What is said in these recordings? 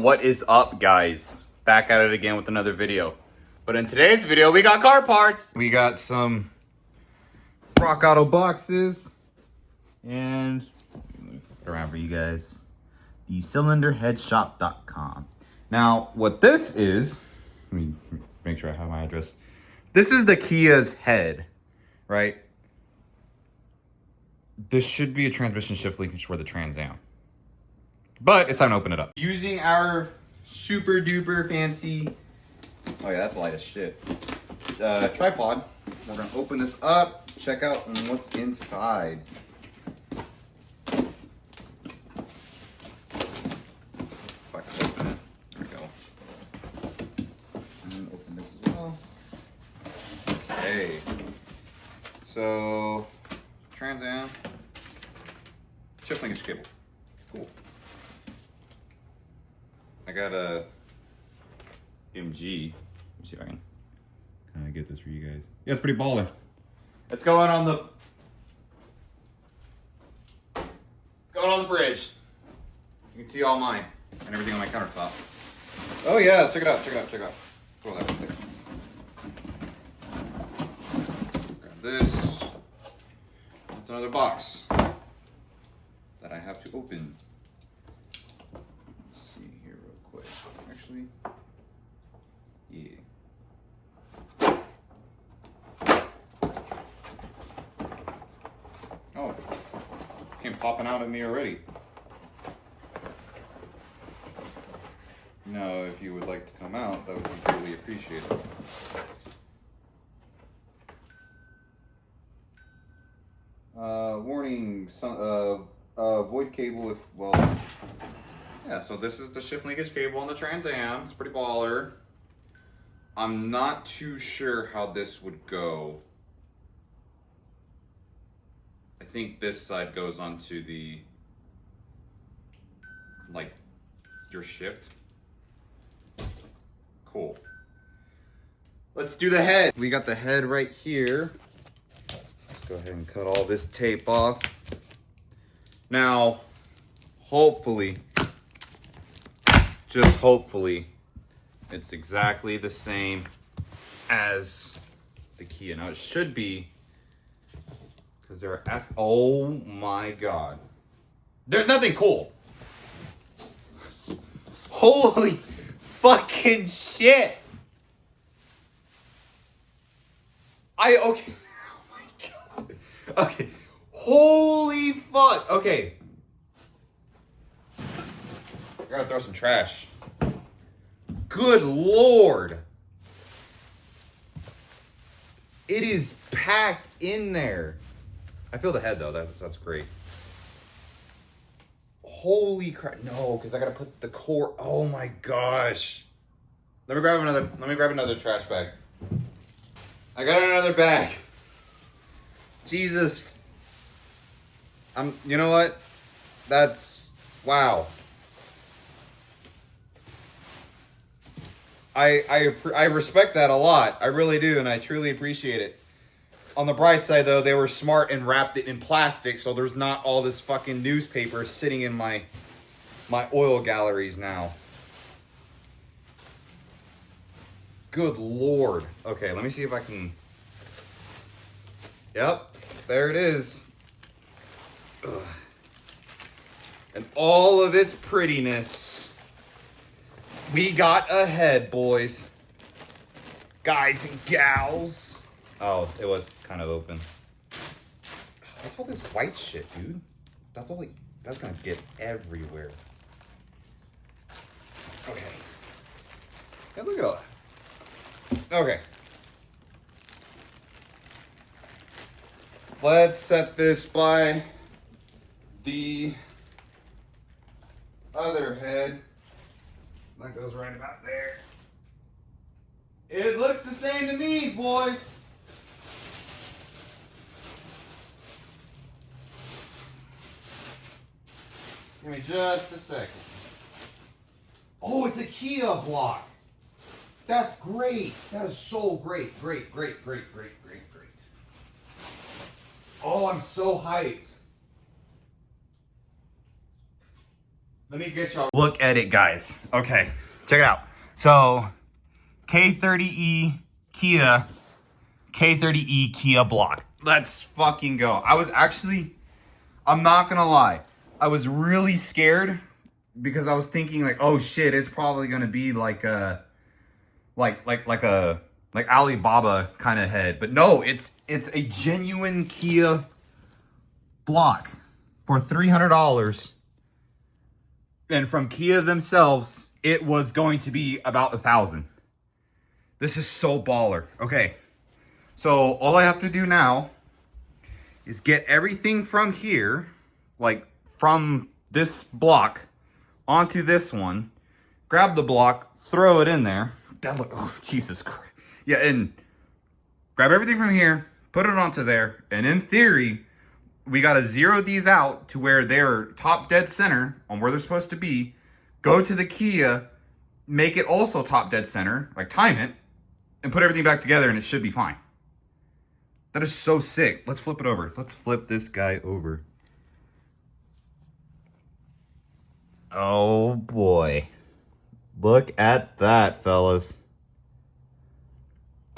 what is up, guys? Back at it again with another video. But in today's video, we got car parts. We got some Rock Auto boxes. And let me flip it around for you guys. The cylinderheadshop.com. Now, what this is, let me make sure I have my address. This is the Kia's head, right? This should be a transmission shift linkage for the Trans Am. But it's time to open it up. Using our super duper fancy, oh yeah, that's light as shit, tripod. We're gonna open this up, check out what's inside. If I can open it, there we go. And then open this as well. Okay. So, Trans Am, shift linkage cable. Cool. I got a MG. Let me see if I can kind of get this for you guys. Yeah, it's pretty baller. It's going on the fridge. You can see all mine and everything on my countertop. Oh yeah, check it out, check it out, check it out. Throw that right there. Grab this. That's another box that I have to open. Actually, yeah. Oh, came popping out at me already. Now, if you would like to come out, that would be greatly appreciated. Warning, void cable if, well, yeah, so this is the shift linkage cable on the Trans Am. It's pretty baller. I'm not too sure how this would go. I think this side goes onto the, like, your shift. Cool. Let's do the head. We got the head right here. Let's go ahead and cut all this tape off. Now, hopefully, just hopefully, it's exactly the same as the Kia. Now it should be, because they're asking, oh my God. There's nothing cool. Holy fucking shit. Okay. Oh my God. Okay. Holy fuck. Okay. I gotta throw some trash. Good Lord. It is packed in there. I feel the head though, that's great. Holy crap, no, because I gotta put the core, oh my gosh. Let me grab another trash bag. I got another bag. Jesus. You know what? That's, wow. I respect that a lot. I really do, and I truly appreciate it. On the bright side, though, they were smart and wrapped it in plastic, so there's not all this fucking newspaper sitting in my oil galleries now. Good Lord. Okay, let me see if I can... Yep, there it is. Ugh. And all of its prettiness... We got ahead, boys. Guys and gals. Oh, it was kind of open. What's all this white shit, dude? That's gonna get everywhere. Okay. Yeah, look at all that. Okay. Let's set this by the other head. That goes right about there. It looks the same to me, boys. Give me just a second. Oh, it's a Kia block. That's great. That is so great. Great. Oh, I'm so hyped. Let me get y'all look at it, guys. Okay, check it out. So K30E Kia, K30E Kia block. Let's fucking go. I'm not gonna lie, I was really scared because I was thinking like, oh shit, it's probably gonna be like a like Alibaba kind of head. But no, it's a genuine Kia block for $300. And from Kia themselves, it was going to be about $1,000. This is so baller. Okay, so all I have to do now is get everything from here, like from this block onto this one, grab the block, throw it in there. That look, oh, Jesus Christ. Yeah, and grab everything from here, put it onto there, and in theory, we got to zero these out to where they're top dead center on where they're supposed to be. Go to the Kia, make it also top dead center, like time it, and put everything back together and it should be fine. That is so sick. Let's flip it over. Let's flip this guy over. Oh boy. Look at that, fellas.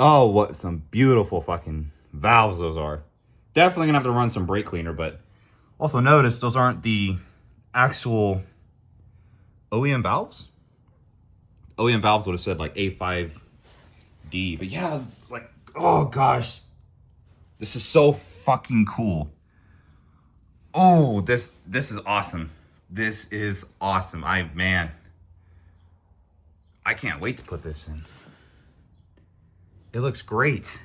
Oh, what some beautiful fucking valves those are. Definitely gonna have to run some brake cleaner, but also notice those aren't the actual OEM valves. OEM valves would have said like A5D, but yeah, like, oh gosh, this is so fucking cool. Oh, this is awesome. This is awesome. Man, I can't wait to put this in. It looks great.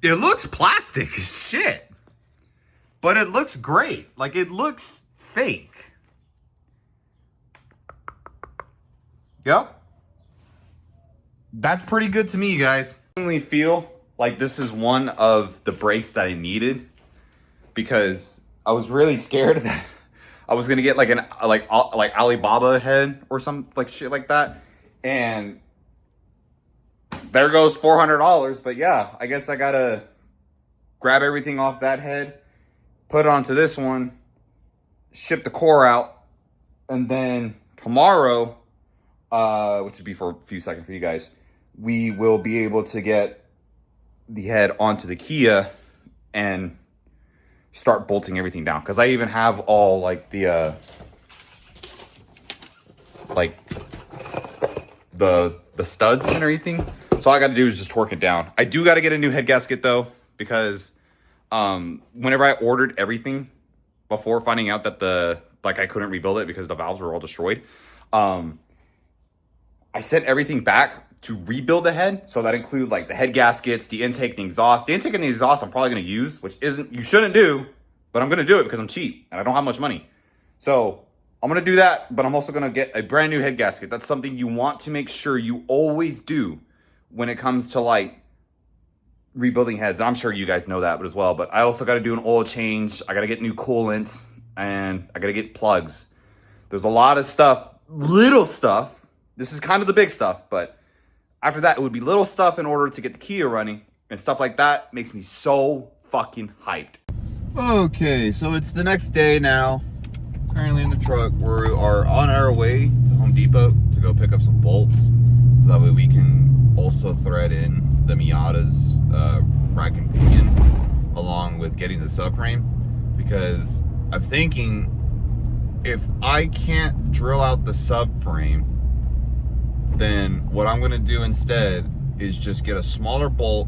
It looks plastic as shit, but it looks great. Like, it looks fake. Yep. That's pretty good to me, guys. I really feel like this is one of the brakes that I needed because I was really scared that I was gonna get like like Alibaba head or some like shit like that, and there goes $400. But yeah, I guess I gotta grab everything off that head, put it onto this one, ship the core out, and then tomorrow, which would be for a few seconds for you guys, we will be able to get the head onto the Kia and start bolting everything down. Because I even have all like the studs and everything. So all I got to do is just torque it down. I do got to get a new head gasket though, because whenever I ordered everything before finding out that I couldn't rebuild it because the valves were all destroyed, I sent everything back to rebuild the head. So that include like the head gaskets, the intake, the exhaust. The intake and the exhaust I'm probably going to use, which you shouldn't do, but I'm going to do it because I'm cheap and I don't have much money. So I'm going to do that, but I'm also going to get a brand new head gasket. That's something you want to make sure you always do when it comes to like rebuilding heads. I'm sure you guys know that but as well, but I also got to do an oil change. I got to get new coolant and I got to get plugs. There's a lot of stuff, little stuff. This is kind of the big stuff, but after that, it would be little stuff in order to get the Kia running, and stuff like that makes me so fucking hyped. Okay, so it's the next day now. Currently in the truck. We are on our way to Home Depot to go pick up some bolts, so that way we can also thread in the Miata's rack and pinion, along with getting the subframe, because I'm thinking if I can't drill out the subframe, then what I'm gonna do instead is just get a smaller bolt,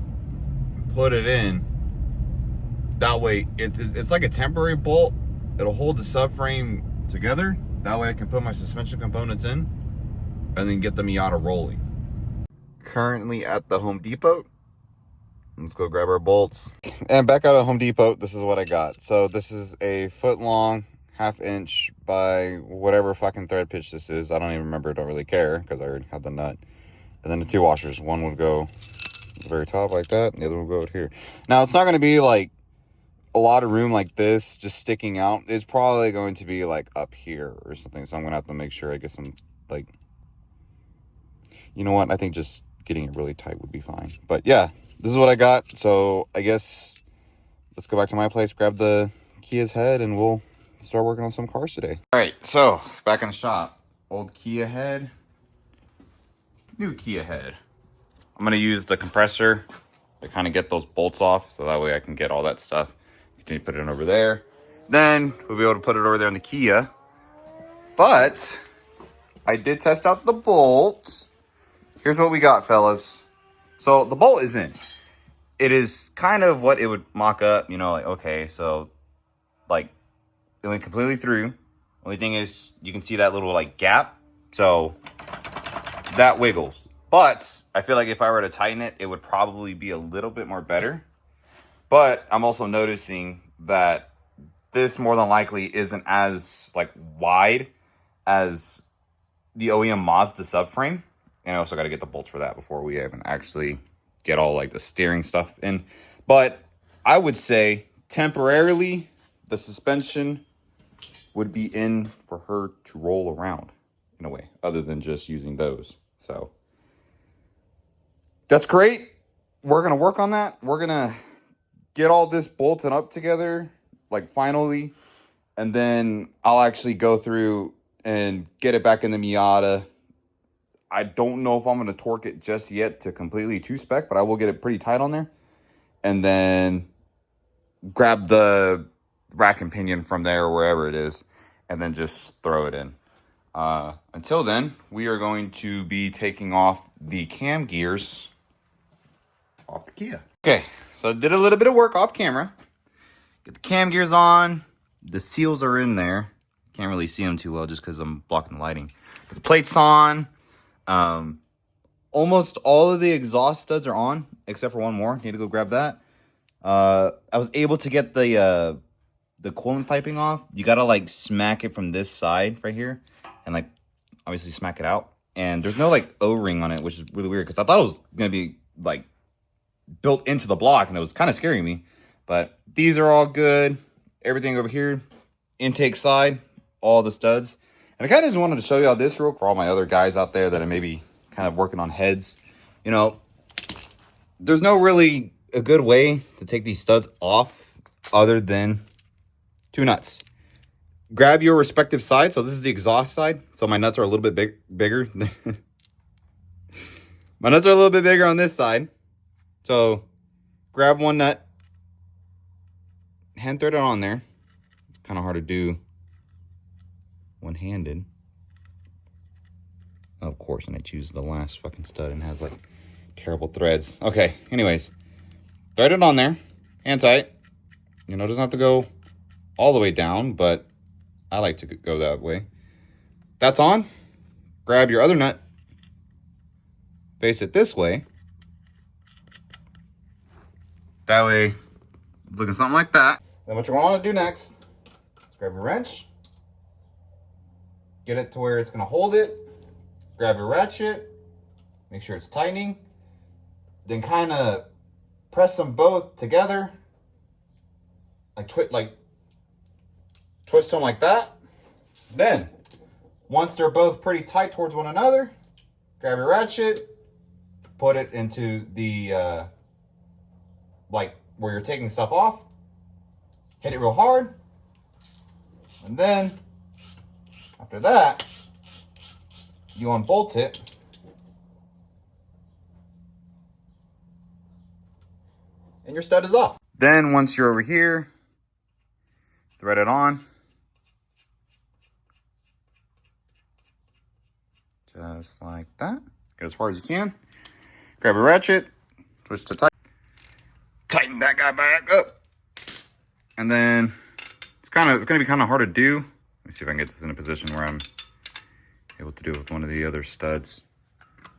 put it in. That way, it's like a temporary bolt. It'll hold the subframe together. That way I can put my suspension components in and then get the Miata rolling. Currently at the Home Depot. Let's go grab our bolts. And back out of Home Depot, this is what I got. So this is a 1 long, 1/2 inch by whatever fucking thread pitch this is. I don't even remember, don't really care because I already had the nut. And then the 2 washers. One would go at the very top like that, and the other will go out here. Now it's not gonna be like a lot of room like this just sticking out. It's probably going to be like up here or something. So I'm gonna have to make sure I get some, like, you know what? I think just getting it really tight would be fine. But yeah, this is what I got. So I guess let's go back to my place, grab the Kia's head, and we'll start working on some cars today. All right, so back in the shop. Old Kia head, new Kia head. I'm gonna use the compressor to kind of get those bolts off, so that way I can get all that stuff. Continue to put it in over there. Then we'll be able to put it over there in the Kia. But I did test out the bolts. Here's what we got, fellas. So the bolt is in. It is kind of what it would mock up, you know, like, okay, so like it went completely through. Only thing is you can see that little like gap. So that wiggles. But I feel like if I were to tighten it, it would probably be a little bit more better. But I'm also noticing that this more than likely isn't as like wide as the OEM Mazda subframe. And I also got to get the bolts for that before we even actually get all like the steering stuff in. But I would say temporarily the suspension would be in for her to roll around in a way, other than just using those. So that's great. We're going to work on that. We're going to get all this bolted up together, like finally. And then I'll actually go through and get it back in the Miata. I don't know if I'm going to torque it just yet to completely two-spec, but I will get it pretty tight on there. And then grab the rack and pinion from there or wherever it is, and then just throw it in. Until then, we are going to be taking off the cam gears off the Kia. Okay, so I did a little bit of work off camera. Get the cam gears on. The seals are in there. Can't really see them too well just because I'm blocking the lighting. But the plate's on. Almost all of the exhaust studs are on, except for one more. Need to go grab that. I was able to get the coolant piping off. You gotta like smack it from this side right here, and like obviously smack it out. And there's no like O-ring on it, which is really weird because I thought it was gonna be like built into the block, and it was kind of scaring me. But these are all good. Everything over here, intake side, all the studs. And I kind of just wanted to show y'all this real quick for all my other guys out there that are maybe kind of working on heads. You know, there's no really a good way to take these studs off other than two nuts. Grab your respective side. So this is the exhaust side. So my nuts are a little bit bigger. My nuts are a little bit bigger on this side. So grab one nut, hand thread it on there. Kind of hard to do one-handed. Of course, and I choose the last fucking stud and has like terrible threads. Okay, anyways, thread it on there, hand tight. You know, it doesn't have to go all the way down, but I like to go that way. That's on. Grab your other nut, face it this way. That way, it's looking something like that. Then what you want to do next is grab a wrench, get it to where it's going to hold it. Grab your ratchet, make sure it's tightening, then kind of press them both together, like twist them like that. Then, once they're both pretty tight towards one another, grab your ratchet, put it into the like where you're taking stuff off, hit it real hard, and then after that, you unbolt it, and your stud is off. Then once you're over here, thread it on. Just like that. Get as far as you can. Grab a ratchet, twist to tight. Tighten that guy back up. And then it's gonna be kind of hard to do. Let me see if I can get this in a position where I'm able to do it with one of the other studs.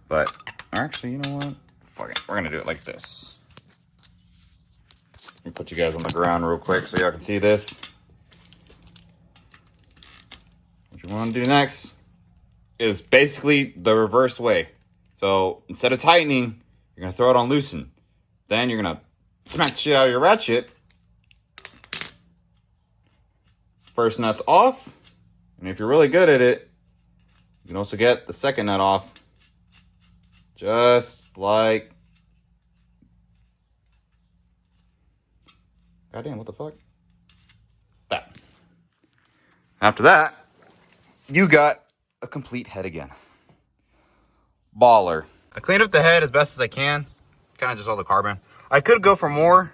But actually, you know what? Fuck it. We're gonna do it like this. Let me put you guys on the ground real quick so y'all can see this. What you want to do next is basically the reverse way. So instead of tightening, you're gonna throw it on loosen. Then you're gonna smack the shit out of your ratchet. First nut's off, and if you're really good at it, you can also get the second nut off, just like, goddamn, what the fuck? That. After that, you got a complete head again. Baller. I cleaned up the head as best as I can. Kind of just all the carbon. I could go for more,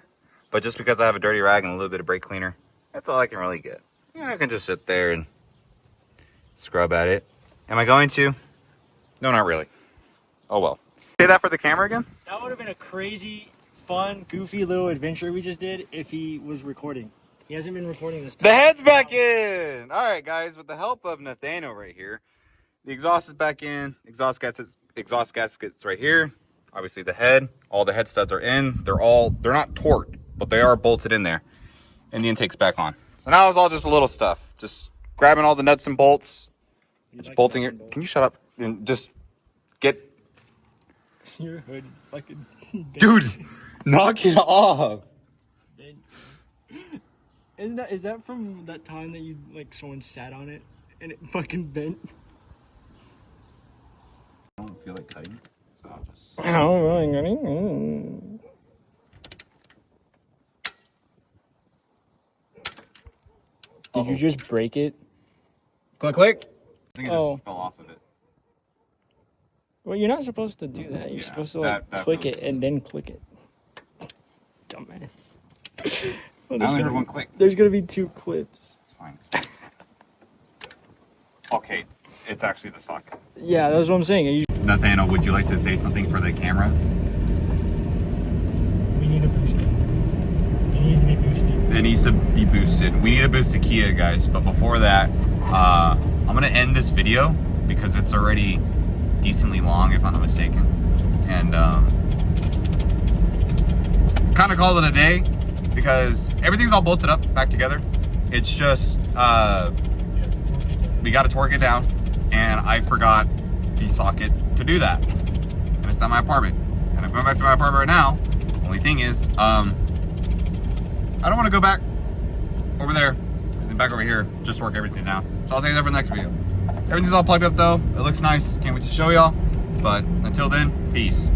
but just because I have a dirty rag and a little bit of brake cleaner, that's all I can really get. Yeah, I can just sit there and scrub at it. Am I going to? No, not really. Oh well. Say that for the camera again? That would have been a crazy, fun, goofy little adventure we just did if he was recording. He hasn't been recording this. The head's back in! Alright guys, with the help of Nathaniel right here, the exhaust is back in. Exhaust gaskets right here. Obviously the head, all the head studs are in. They're not torqued, but they are bolted in there. And the intake's back on. So now it's all just a little stuff. Just grabbing all the nuts and bolts. Just bolting it. Can you shut up? And just get... Your hood is fucking... Dude, knock it off. Is that from that time that you, like, someone sat on it and it fucking bent? I don't feel like cutting, so I'll just... Did you just break it? Click, click. I think it just fell off of it. Well, you're not supposed to do that. You're supposed to, like, click it and then click it. Dumbass. Well, I only heard one click. There's gonna be 2 clips. It's fine. Okay, it's actually the socket. Yeah, that's what I'm saying. Nathaniel, would you like to say something for the camera? We need a boost. It needs to be boosted. It needs to be boosted. We need a boosted Kia, guys. But before that, I'm gonna end this video because it's already decently long, if I'm not mistaken. And kind of call it a day because everything's all bolted up back together. It's just we got to torque it down, and I forgot the socket to do that, and it's at my apartment. And I'm going back to my apartment right now. Only thing is, I don't want to go back over there and back over here, just work everything down. So I'll take that for the next video. Everything's all plugged up though. It looks nice. Can't wait to show y'all. But until then, peace.